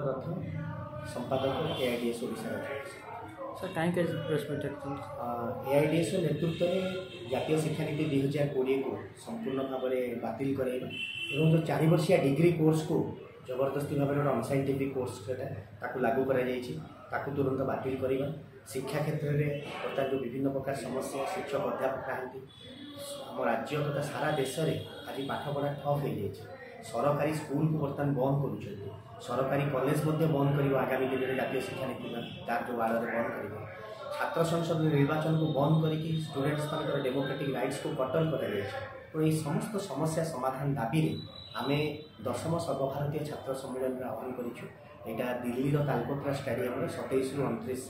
रथ संपादक AIDS Odisha sir कहीं press meet AIDS नेतृत्व में जातीय शिक्षा नीति 2020 को संपूर्ण भाव में बातिल कराइबा जो 4 वर्षिया डिग्री कोर्स को जबरदस्ती भाव में अनसाइंटिफिक कोर्स ताकू लागू करा तुरंत बातिल करवा शिक्षा क्षेत्र में बर्तमान जो विभिन्न प्रकार समस्या शिक्षक अध्यापक नहांती आम राज्य तथा सारा देश में आज पाठपढ़ा ठप हो जाए सरकारी स्कूल को बर्तमान बंद कर सरकारी कॉलेज बंद कर आगामी दिन में जातीय शिक्षा नीति तार जो आड़ बंद कर छात्र संसद निर्वाचन को बंद करके स्टूडेंट्स डेमोक्रेटिक राइट्स को कटल कर समस्त समस्या समाधान दाबी आम 10म सर्वभारतीय छात्र सम्मेलन में आह्वान करा दिल्ली तालकोटरा स्टाडियम में 27 ରୁ 29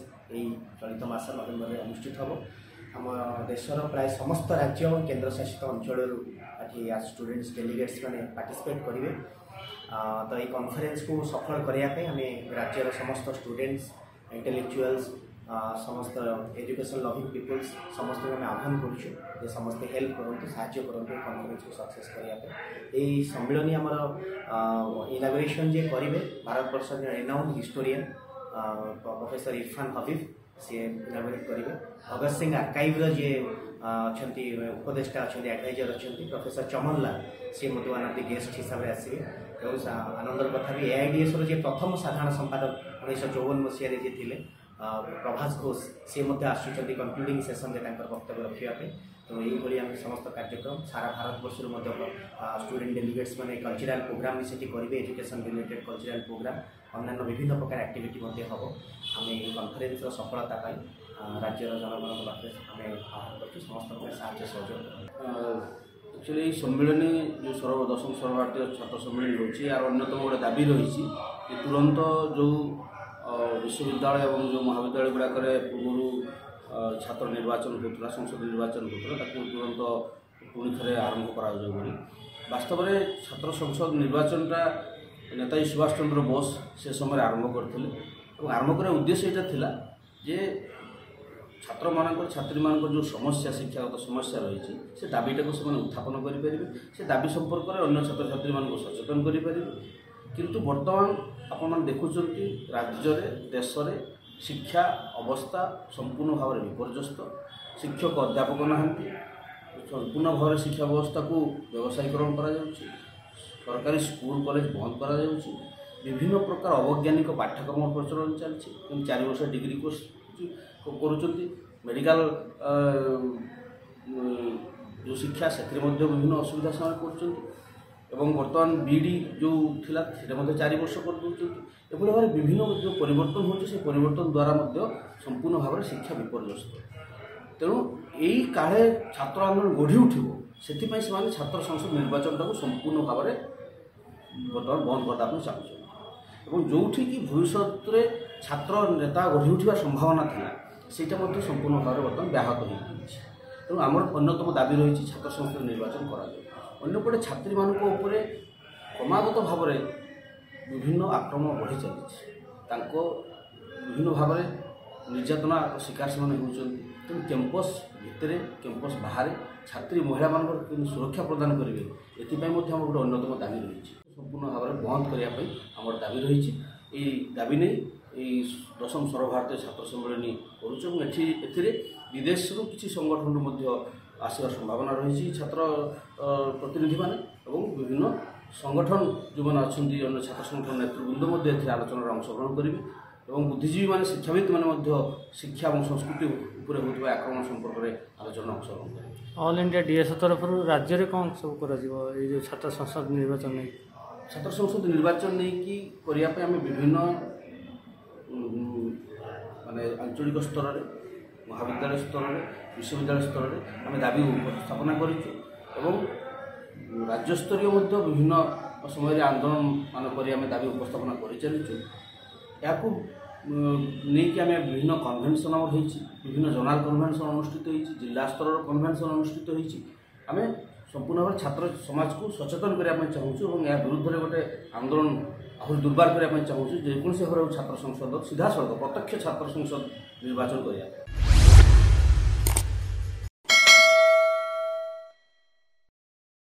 चलित मास नवेम्बर में अनुष्ठित हम आम देशर प्राय समस्त राज्य और केन्द्र शासित अंचल स्टूडेंट्स डेलीगेट्स मैंने पार्टिसिपेट करेंगे। तो ये कॉन्फ्रेंस को सफल करने आम राज्यर समस्त स्टूडेंट्स इंटेलेक्चुअल्स समस्त एजुकेशन लविंग पीपल्स समस्त में आह्वान करूँ समस्ते हेल्प करूँ साहाय्य करूँ कॉन्फ्रेंस को सक्सेस करने सम्मिलनी आमर इनागुरेशन जे करेंगे भारत वर्ष renowned historian professor Irfan Habib सी इनागुरेट करेंगे। भगत सिंह आर्काइव्र जी अच्छा उपदेष्टा अच्छा एडभाइजर अच्छा प्रोफेसर चमन लाल सी वन ऑफ द गेस्ट हिसाब से आसवे आनंदर कथा भी एआईडीएस प्रथम साधारण संपादक 1954 मसीह थे प्रभास घोष सी आसुँच कनक्लूडिंग सेसन में वक्तव्य रखापी तो ये आम समस्त कार्यक्रम सारा भारत वर्ष स्टूडेंट डेलीगेट्स मैंने कल्चरल प्रोग्राम भी सेठी करेंगे एजुकेशन रिलेटेड कल्चरल प्रोग्राम अन्य विभिन्न प्रकार एक्टिविटी हम आम कन्फरेन्स सफलता राज्यर जनगण पाखे आम आह्वान कर समस्त साहाय्य सहयोग एक्चुअली सम्मेलन जो 10म सर्वभारतीय छात्र सम्मेलन होची यार अन्यतम गोटे दाबी रही तुरंत जो विश्वविद्यालय और जो महाविद्यालय गुड़ाक पूर्व छात्र निर्वाचन होता संसद निर्वाचन होता तुरंत पुणी थे आरंभ कर वास्तव में छात्र संसद निर्वाचनटा नेताजी सुभाष चंद्र बोस से समय आरंभ करते आरंभ कर उद्देश्य यहाँ जे छात्र मान छात्री मान जो समस्या शिक्षागत समस्या रही से दाबीटा को उत्थापन करेंगे से दाबी संपर्क में अन्य छात्र छात्री मान सचेतन करेंगे किंतु वर्तमान आपण देखुं राज्य देश में शिक्षा अवस्था संपूर्ण भाव में विपर्यस्त शिक्षक अध्यापक नहांती संपूर्ण भाव में शिक्षा व्यवस्था को व्यवसायीकरण करा सरकारी स्कूल कॉलेज बंद करा विभिन्न प्रकार अवैज्ञानिक पाठ्यक्रम प्रचलन चलती 4 वर्ष डिग्री कोर्स कर मेडिकल जो शिक्षा से विभिन्न असुविधा सामना कर बर्तमान बीडी जो थिला 4 वर्ष कर भाव में विभिन्न जो परिवर्तन हो परिवर्तन द्वारा संपूर्ण भाव में शिक्षा विपर्यस्त तेणु यही काले छात्र आंदोलन गढ़ी उठो से छात्र संसद निर्वाचन को संपूर्ण भाव में बर्तमान बंद करने चाहूँ जो कि भविष्य में छात्र नेता गढ़ी उठा संभावना थी सेटा संपूर्ण भाव में बर्तमान व्याहत हो तेणु आम अन्यतम दाबी रही छात्र संसद निर्वाचन करपटे छात्री मान क्रमागत भाव में विभिन्न आक्रमण बढ़ी चली विभिन्न भाव में निर्यातना शिकार से तेणु कैंपस भितर कैंपस बाहर छात्री महिला मान सुरक्षा प्रदान करेंगे ये गोटे अन्यतम दाबी रही संपूर्ण भाव में बंद करने आम दाबी रही दाबी नहीं 10म सर्वभारतीय छात्र सम्मेलन करुँ विदेश किसी संगठन आसवार संभावना रही छात्र प्रतिनिधि मान विभिन्न संगठन जो मैंने अच्छा अन्य छात्र संगठन नेतृवृंद आलोचना अंशग्रहण करेंगे और बुद्धिजीवी मान शिक्षाविद मैंने शिक्षा और संस्कृति उपर होता आक्रमण संपर्क में आलोचना अंशग्रहण करेंगे। ऑल इंडिया डीएस तरफ राज्य में कौन सब कर छात्र संसद निर्वाचन नहीं छात्र संसद निर्वाचन नहीं करने आम विभिन्न माने आंचलिक स्तर में महाविद्यालय स्तर में विश्वविद्यालय स्तर में आम दाबी उपस्थापना करूँ राज्य स्तरीय विभिन्न समय आंदोलन मान आम दाबी उपस्थापना कर चलुँ या नहीं आम विभिन्न कन्वेन्सन विभिन्न जोनाल कन्वेन्सन अनुष्ठित हो जिला स्तर कन्वेन्सन अनुष्ठित हो आम संपूर्ण भाव छात्र समाज को सचेतन करने चाहूँ और या विरुद्ध में गोटे आंदोलन आहरी दुर्बार करने चाहूँ जेकोसी भाव छात्र संसद सीधा सड़क प्रत्यक्ष छात्र संसद निर्वाचन करा।